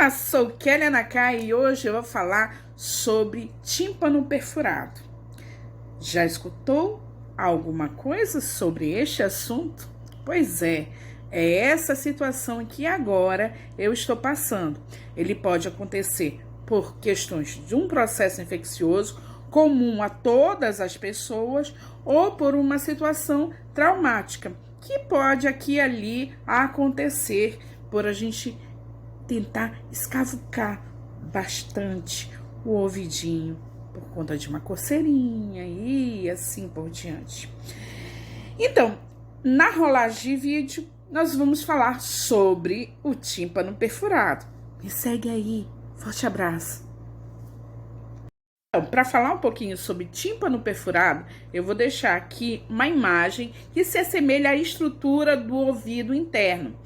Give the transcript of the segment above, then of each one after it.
Olá, sou Kélia Nakai e hoje eu vou falar sobre tímpano perfurado. Já escutou alguma coisa sobre este assunto? Pois é essa situação que agora eu estou passando. Ele pode acontecer por questões de um processo infeccioso comum a todas as pessoas ou por uma situação traumática que pode aqui e ali acontecer por a gente tentar escavucar bastante o ouvidinho por conta de uma coceirinha e assim por diante. Então, na rolagem de vídeo, nós vamos falar sobre o tímpano perfurado. Me segue aí. Forte abraço. Então, para falar um pouquinho sobre tímpano perfurado, eu vou deixar aqui uma imagem que se assemelha à estrutura do ouvido interno.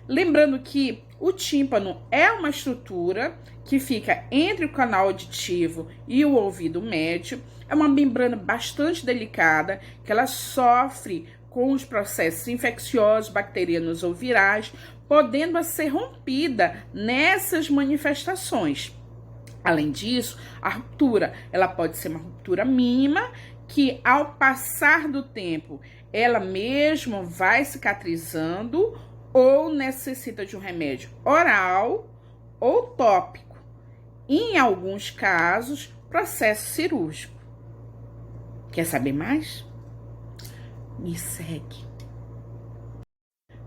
Lembrando que o tímpano é uma estrutura que fica entre o canal auditivo e o ouvido médio. É uma membrana bastante delicada, que ela sofre com os processos infecciosos, bacterianos ou virais, podendo ser rompida nessas manifestações. Além disso, a ruptura, ela pode ser uma ruptura mínima, que ao passar do tempo, ela mesma vai cicatrizando, ou necessita de um remédio oral ou tópico. Em alguns casos, processo cirúrgico. Quer saber mais? Me segue.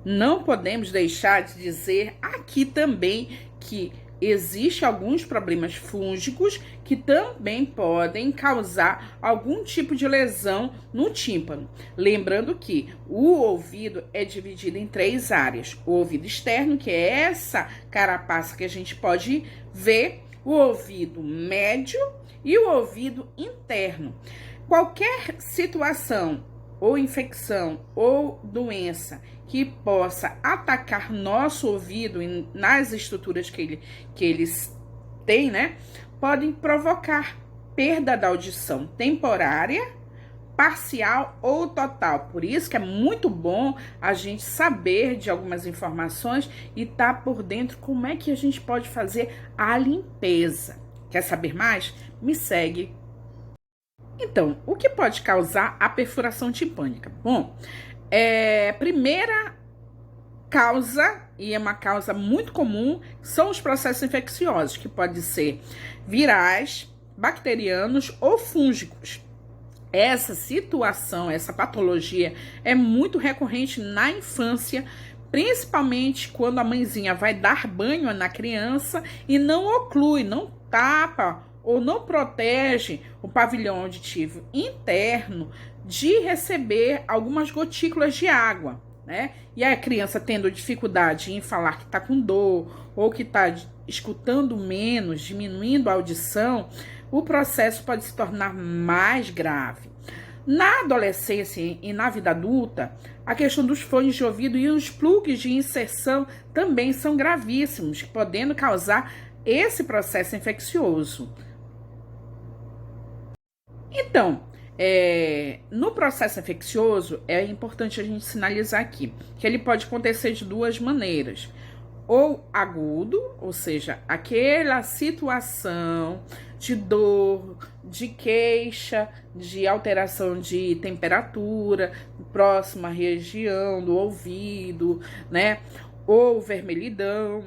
Não podemos deixar de dizer aqui também que existem alguns problemas fúngicos que também podem causar algum tipo de lesão no tímpano. Lembrando que o ouvido é dividido em 3 áreas. O ouvido externo, que é essa carapaça que a gente pode ver, o ouvido médio e o ouvido interno. Qualquer situação ou infecção ou doença que possa atacar nosso ouvido nas estruturas que eles têm, né, podem provocar perda da audição temporária, parcial ou total. Por isso que é muito bom a gente saber de algumas informações e tá por dentro como é que a gente pode fazer a limpeza. Quer saber mais? Me segue. Então, o que pode causar a perfuração timpânica? Bom, primeira causa, e é uma causa muito comum, são os processos infecciosos, que podem ser virais, bacterianos ou fúngicos. Essa situação, essa patologia é muito recorrente na infância, principalmente quando a mãezinha vai dar banho na criança e não oclui, não tapa ou não protege o pavilhão auditivo interno de receber algumas gotículas de água, né? E a criança tendo dificuldade em falar que está com dor ou que está escutando menos, diminuindo a audição, o processo pode se tornar mais grave. Na adolescência e na vida adulta, a questão dos fones de ouvido e os plugs de inserção também são gravíssimos, podendo causar esse processo infeccioso. Então, no processo infeccioso, é importante a gente sinalizar aqui que ele pode acontecer de 2 maneiras. Ou agudo, ou seja, aquela situação de dor, de queixa, de alteração de temperatura, próxima região do ouvido, né? Ou vermelhidão,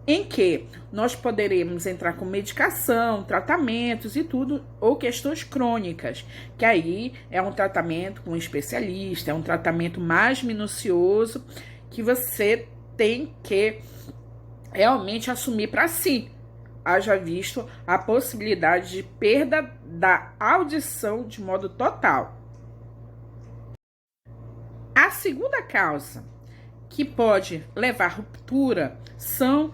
em que nós poderemos entrar com medicação, tratamentos e tudo, ou questões crônicas, que aí é um tratamento com um especialista, é um tratamento mais minucioso, que você tem que realmente assumir para si. Haja visto a possibilidade de perda da audição de modo total. A segunda causa que pode levar à ruptura são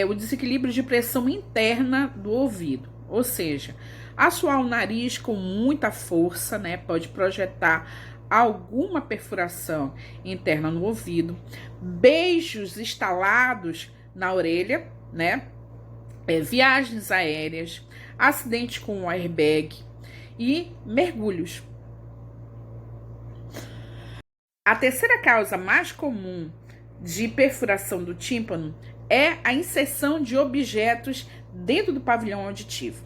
o desequilíbrio de pressão interna do ouvido, ou seja, assoar o nariz com muita força, né, pode projetar alguma perfuração interna no ouvido, beijos estalados na orelha, né, viagens aéreas, acidente com o airbag e mergulhos. A terceira causa mais comum de perfuração do tímpano é a inserção de objetos dentro do pavilhão auditivo.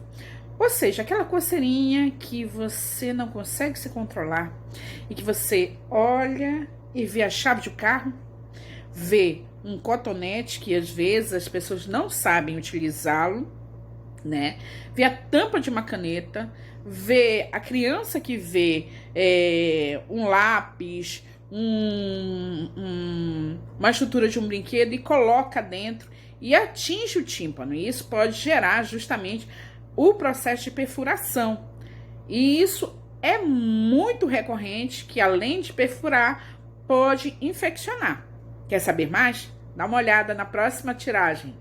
Ou seja, aquela coceirinha que você não consegue se controlar e que você olha e vê a chave de carro, vê um cotonete que às vezes as pessoas não sabem utilizá-lo, né? Vê a tampa de uma caneta, vê a criança que vê um lápis, uma estrutura de um brinquedo e coloca dentro e atinge o tímpano. E isso pode gerar justamente o processo de perfuração. E isso é muito recorrente, que além de perfurar, pode infeccionar. Quer saber mais? Dá uma olhada na próxima tiragem.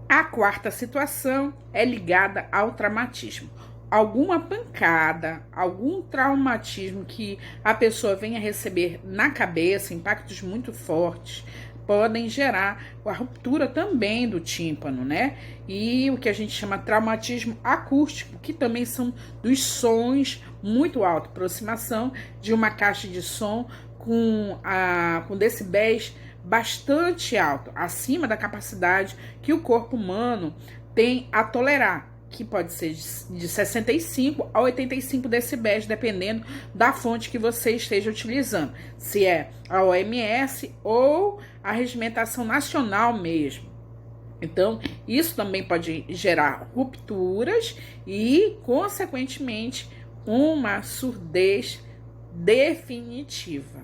A quarta situação é ligada ao traumatismo. Alguma pancada, algum traumatismo que a pessoa venha receber na cabeça, impactos muito fortes, podem gerar a ruptura também do tímpano, né? E o que a gente chama traumatismo acústico, que também são dos sons muito altos, aproximação de uma caixa de som com decibéis bastante alto, acima da capacidade que o corpo humano tem a tolerar, que pode ser de 65 a 85 decibéis, dependendo da fonte que você esteja utilizando, se é a OMS ou a regimentação nacional mesmo. Então, isso também pode gerar rupturas e, consequentemente, uma surdez definitiva.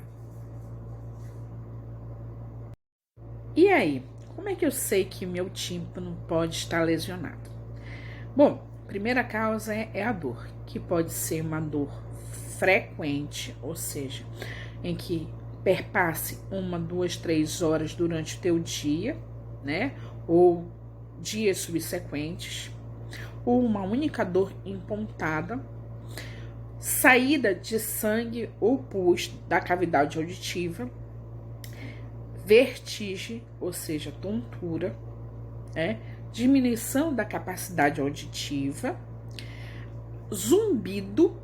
E aí, como é que eu sei que meu tímpano pode estar lesionado? Bom, a primeira causa é a dor, que pode ser uma dor frequente, ou seja, em que perpasse 1, 2, 3 horas durante o teu dia, né? Ou dias subsequentes, ou uma única dor impontada, saída de sangue ou pus da cavidade auditiva, vertigem, ou seja, tontura, diminuição da capacidade auditiva, zumbido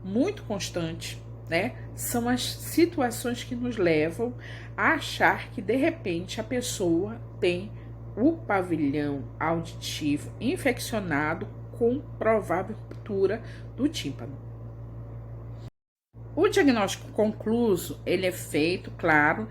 muito constante, né? São as situações que nos levam a achar que de repente a pessoa tem o pavilhão auditivo infeccionado com provável ruptura do tímpano. O diagnóstico concluso, ele é feito, claro,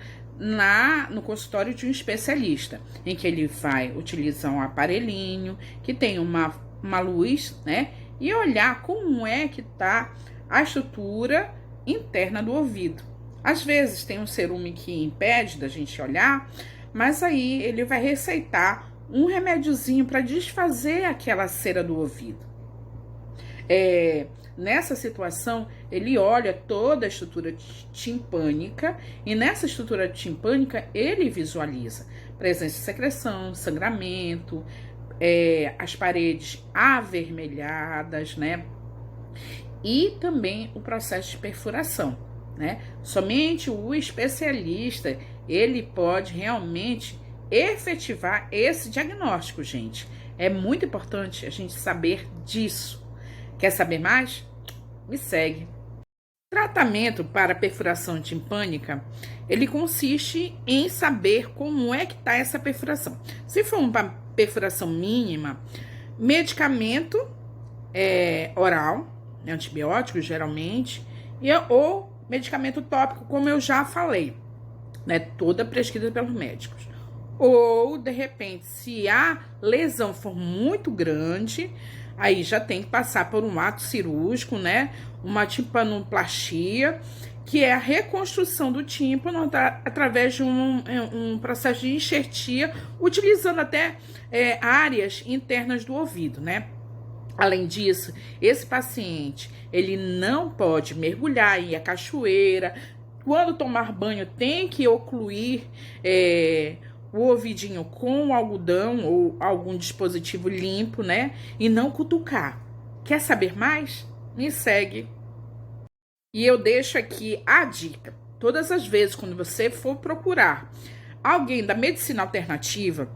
no consultório de um especialista, em que ele vai utilizar um aparelhinho que tem uma luz, né? E olhar como é que tá a estrutura interna do ouvido. Às vezes tem um cerume que impede da gente olhar, mas aí ele vai receitar um remédiozinho para desfazer aquela cera do ouvido. Nessa situação, ele olha toda a estrutura timpânica e nessa estrutura timpânica ele visualiza presença de secreção, sangramento, as paredes avermelhadas, né? E também o processo de perfuração, né? Somente o especialista, ele pode realmente efetivar esse diagnóstico, gente. É muito importante a gente saber disso. Quer saber mais? Me segue. Tratamento para perfuração timpânica, ele consiste em saber como é que está essa perfuração. Se for uma perfuração mínima, medicamento oral, antibiótico geralmente, ou medicamento tópico, como eu já falei, né, toda prescrita pelos médicos. Ou, de repente, se a lesão for muito grande, aí já tem que passar por um ato cirúrgico, né? Uma timpanoplastia, que é a reconstrução do tímpano através de um processo de enxertia, utilizando até áreas internas do ouvido, né? Além disso, esse paciente, ele não pode mergulhar em a cachoeira. Quando tomar banho, tem que ocluir o ouvidinho com algodão ou algum dispositivo limpo, né? E não cutucar. Quer saber mais? Me segue. E eu deixo aqui a dica. Todas as vezes quando você for procurar alguém da medicina alternativa,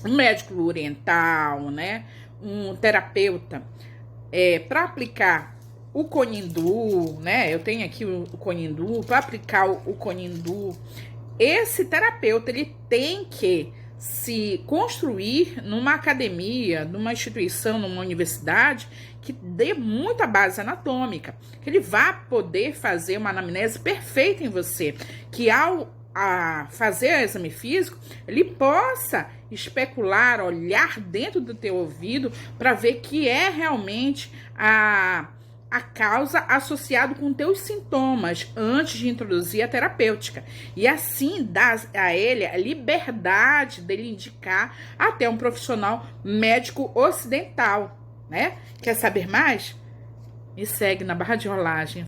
um médico oriental, né? Um terapeuta, para aplicar o Conindu, né? Eu tenho aqui o Conindu, para aplicar o Conindu, esse terapeuta, ele tem que se construir numa academia, numa instituição, numa universidade que dê muita base anatômica, que ele vá poder fazer uma anamnese perfeita em você, que ao fazer o exame físico, ele possa especular, olhar dentro do teu ouvido para ver que é realmente a causa associada com teus sintomas antes de introduzir a terapêutica. E assim dá a ele a liberdade dele indicar até um profissional médico ocidental, né? Quer saber mais? Me segue na barra de rolagem.